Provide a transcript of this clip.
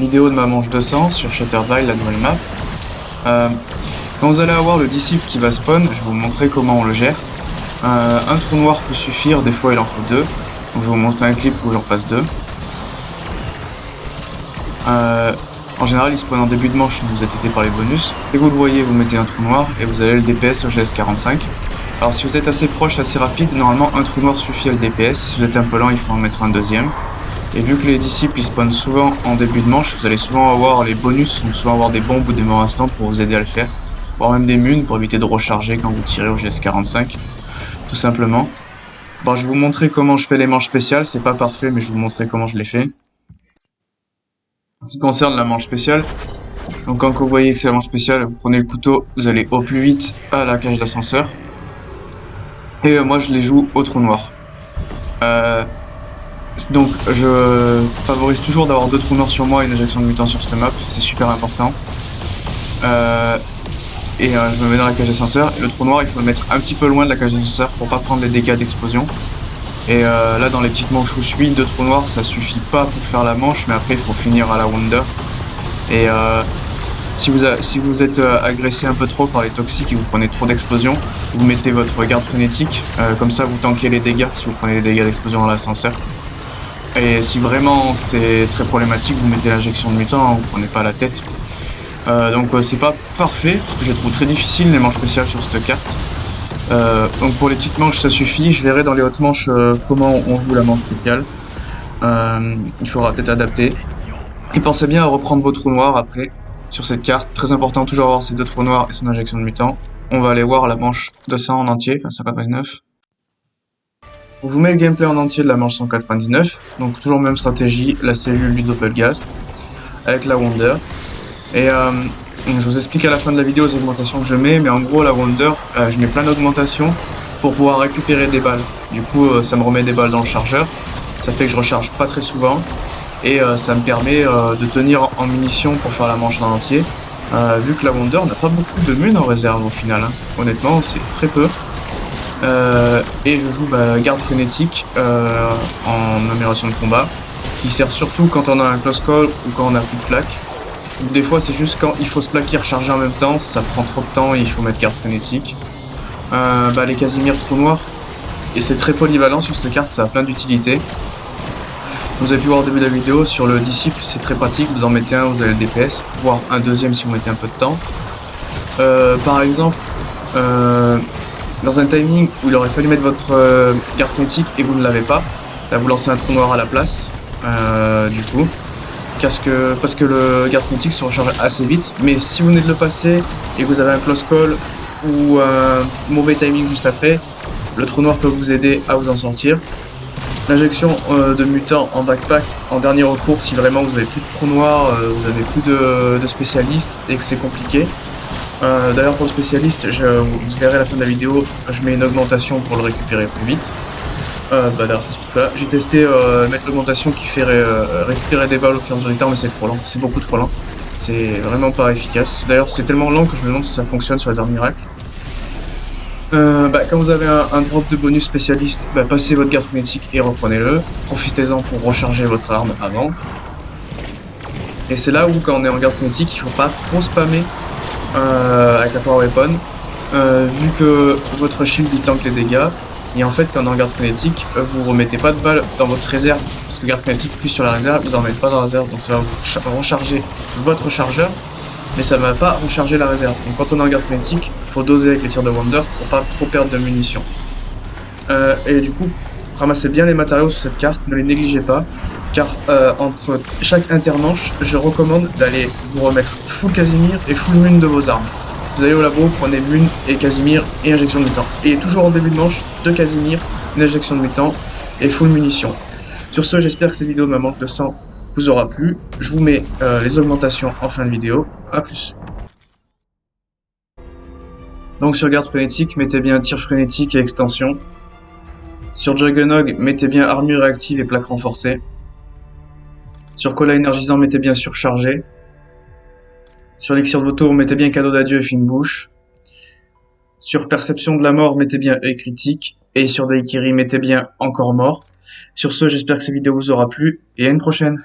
vidéo de ma manche de sang sur Shutterville, la nouvelle map. Quand vous allez avoir le disciple qui va spawn, je vais vous montrer comment on le gère. Un trou noir peut suffire, des fois il en faut deux. Donc je vais vous montrer un clip où j'en passe deux. En général, il spawn en début de manche, vous êtes aidé par les bonus. Dès que vous le voyez, vous mettez un trou noir et vous avez le DPS au GS45. Alors si vous êtes assez proche, assez rapide, normalement un trou noir suffit à le DPS. Si vous êtes un peu lent, il faut en mettre un deuxième. Et vu que les disciples ils spawnent souvent en début de manche, vous allez souvent avoir les bonus, donc souvent avoir des bombes ou des morts instants pour vous aider à le faire. Voire même des munes pour éviter de recharger quand vous tirez au GS45. Tout simplement. Bon, je vais vous montrer comment je fais les manches spéciales, c'est pas parfait, mais je vais vous montrer comment je les fais. En ce qui concerne la manche spéciale, donc quand vous voyez que c'est la manche spéciale, vous prenez le couteau, vous allez au plus vite à la cage d'ascenseur. Et moi je les joue au trou noir. Donc je favorise toujours d'avoir deux trous noirs sur moi et une injection de mutant sur cette map, c'est super important. Je me mets dans la cage d'ascenseur, et le trou noir il faut le mettre un petit peu loin de la cage d'ascenseur pour pas prendre les dégâts d'explosion. Et là dans les petites manches où je suis, deux trous noirs ça suffit pas pour faire la manche, mais après il faut finir à la Wonder. Et si vous êtes agressé un peu trop par les toxiques et vous prenez trop d'explosions, vous mettez votre garde frénétique, comme ça vous tankez les dégâts si vous prenez les dégâts d'explosion dans l'ascenseur. Et si vraiment c'est très problématique, vous mettez l'injection de mutant, hein, vous prenez pas la tête. Donc c'est pas parfait, parce que je trouve très difficile les manches spéciales sur cette carte. Donc pour les petites manches ça suffit, je verrai dans les hautes manches comment on joue la manche spéciale. Il faudra peut-être adapter. Et pensez bien à reprendre vos trous noirs après, sur cette carte. Très important, toujours avoir ces deux trous noirs et son injection de mutant. On va aller voir la manche 200 en entier, enfin 199. Je vous mets le gameplay en entier de la manche 199. Donc toujours même stratégie, la cellule du Doppelgast, avec la Wonder. Et je vous explique à la fin de la vidéo les augmentations que je mets, mais en gros la Wonder, je mets plein d'augmentations pour pouvoir récupérer des balles. Du coup ça me remet des balles dans le chargeur, ça fait que je recharge pas très souvent, et ça me permet de tenir en munitions pour faire la manche en entier, vu que la Wonder n'a pas beaucoup de munes en réserve au final, hein. Honnêtement c'est très peu. Et je joue garde frénétique en amélioration de combat, qui sert surtout quand on a un close call ou quand on a plus de plaques. Des fois c'est juste quand il faut se plaquer et recharger en même temps, ça prend trop de temps et il faut mettre garde frénétique. Les Casimir trou noir, et c'est très polyvalent sur cette carte, ça a plein d'utilités. Vous avez pu voir au début de la vidéo, sur le disciple c'est très pratique, vous en mettez un, vous avez le DPS, voire un deuxième si vous mettez un peu de temps. Par exemple, dans un timing où il aurait fallu mettre votre garde frénétique et vous ne l'avez pas, là vous lancez un trou noir à la place, du coup. Parce que le garde frénétique se recharge assez vite, mais si vous venez de le passer et que vous avez un close call ou un mauvais timing juste après, le trou noir peut vous aider à vous en sortir. L'injection de mutant en backpack en dernier recours si vraiment vous avez plus de trou noir, vous avez plus de spécialistes et que c'est compliqué. D'ailleurs pour le spécialiste, vous verrez à la fin de la vidéo, je mets une augmentation pour le récupérer plus vite. D'ailleurs, voilà, j'ai testé mettre l'augmentation qui fait récupérer des balles au fur et à mesure du temps, mais c'est trop lent, c'est beaucoup trop lent. C'est vraiment pas efficace. D'ailleurs, c'est tellement lent que je me demande si ça fonctionne sur les armes miracles. Quand vous avez un drop de bonus spécialiste, passez votre garde frénétique et reprenez-le. Profitez-en pour recharger votre arme avant. Et c'est là où, quand on est en garde frénétique, il faut pas trop spammer avec la power weapon, vu que votre shield il tank les dégâts. Et en fait, quand on est en garde frénétique, vous remettez pas de balles dans votre réserve, parce que garde frénétique plus sur la réserve, vous en mettez pas dans la réserve, donc ça va vous recharger votre chargeur, mais ça va pas recharger la réserve. Donc quand on est en garde frénétique, faut doser avec les tirs de Wonder pour pas trop perdre de munitions. Et du coup, ramassez bien les matériaux sur cette carte, ne les négligez pas, car entre chaque intermanche, je recommande d'aller vous remettre full Casimir et full mune de vos armes. Vous allez au labo, prenez mune et Casimir et injection de mutant. Et toujours en début de manche, 2 Casimir, une injection de mutant et full munition. Sur ce, j'espère que cette vidéo de ma manche de sang vous aura plu. Je vous mets les augmentations en fin de vidéo. A plus. Donc sur garde frénétique, mettez bien tir frénétique et extension. Sur Juggernog, mettez bien armure réactive et plaque renforcée. Sur cola énergisant, mettez bien surchargé. Sur l'élixir de vautour, mettez bien cadeau d'adieu et fine bouche. Sur perception de la mort, mettez bien œil critique. Et sur Daikiri, mettez bien encore mort. Sur ce, j'espère que cette vidéo vous aura plu et à une prochaine.